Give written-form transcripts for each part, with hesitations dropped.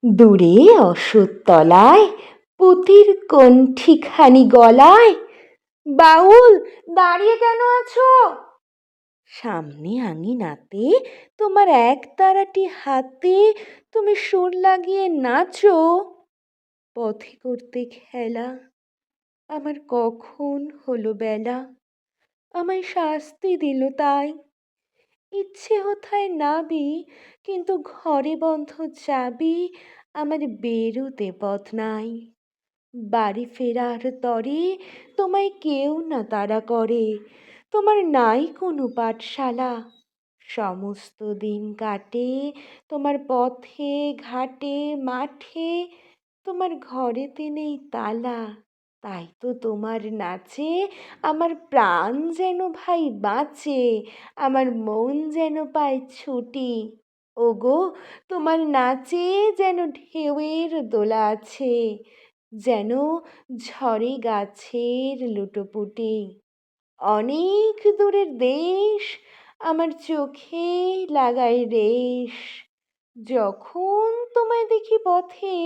দূরে অশ্বত্থতলায় পুতির কণ্ঠিখানি গলায়, বাউল দাঁড়িয়ে কেন আছো? সামনে আঙিনাতে তোমার একতারাটি হাতে তুমি সুর লাগিয়ে নাচো। পথে করতে খেলা, আমার কখন হলো বেলা, আমায় শাস্তি দিল তাই। ইচ্ছে হোথায় নাবি, কিন্তু ঘরে বন্ধ চাবি, আমার বেরুতে পথ নাই। বাড়ি ফেরার তরে তোমায় কেউ না তাড়া করে, তোমার নাই কোনো পাঠশালা। সমস্ত দিন কাটে তোমার পথে ঘাটে মাঠে, তোমার ঘরেতে নেই তালা। তাই তো তোমার নাচে আমার প্রাণ যেন ভাই বাঁচে, আমার মন যেন পায় ছুটি। ওগো, তোমার নাচে যেন ঢেউয়ের দোলা আছে, যেন ঝরে গাছের লুটোপুটি। অনেক দূরের দেশ আমার চোখে লাগায় রেশ, যখন তোমায় দেখি পথে,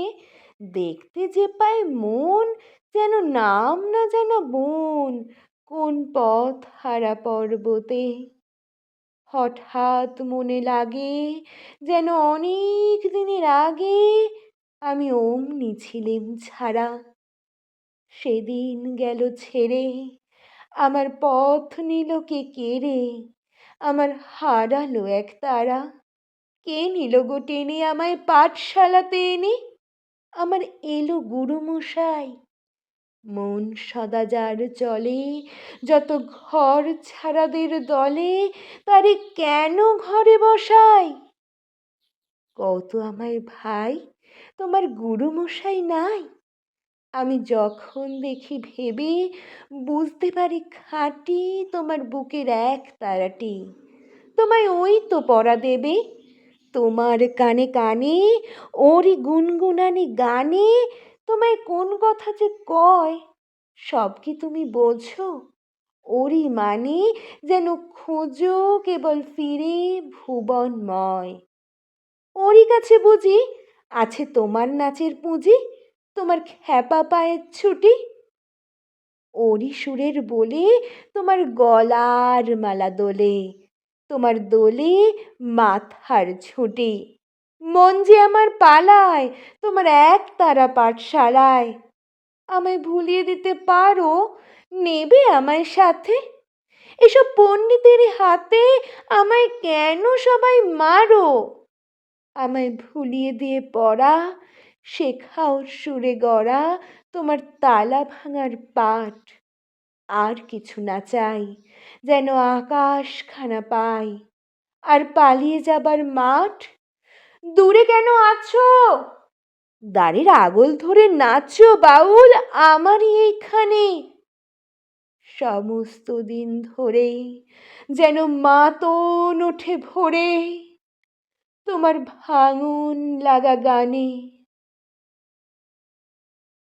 দেখতে যে পায় মন যেন নাম না জানা বন, কোন পথ হারা পর্বতে। হঠাৎ মনে লাগে যেন অনেক দিনের আগে আমি অমনি ছিলেম ছাড়া। সেদিন গেল ছেড়ে, আমার পথ নিল কে কেড়ে, আমার হারালো এক তারা। কে নিল গো টেনে আমায় পাঠশালাতে এনে, আমার এলো গুরুমশাই। মন সদা যার চলে, যত ঘর ছাড়াদের দলে, তারে কেন ঘরে বসাই? কত আমায় ভাই, তোমার গুরুমশাই নাই? আমি যখন দেখি ভেবে, বুঝতে পারি খাঁটি তোমার বুকের এক তারাটি। তোমায় ওই তো পরা দেবে, তোমার কানে কানে ওরই গুনগুনানি গানে তোমায় কোন কথা যে কয়, সব কি তুমি বোঝো? ওরই মানে যেন খোঁজো কেবল ফিরে ভুবনময়। ওরই কাছে বুঝি আছে তোমার নাচের পুঁজি, তোমার খ্যাপা পায়ের ছুটি। ওরই সুরের বলে তোমার গলার মালা দোলে, তোমার দোলে মাথার ঝুঁটি। মন যে আমার পালায় তোমার এক তারা পাঠশালায়। আমায় ভুলিয়ে দিতে পারো, নেবে আমায় সাথে? এসব পণ্ডিতের হাতে আমায় কেন সবাই মারো? আমায় ভুলিয়ে দিয়ে পড়া, শেখাও সুরে গড়া তোমার তালা ভাঙার পাঠ। আর কিছু না চাই, যেন আকাশখানা পাই, আর পালিয়ে যাবার মাঠ। দূরে কেন আছো? দাঁড়ির আগল ধরে নাচো বাউল আমারই এইখানে। সমস্ত দিন ধরে যেন মাতন ওঠে ভোরে, তোমার ভাঙন লাগা গানে।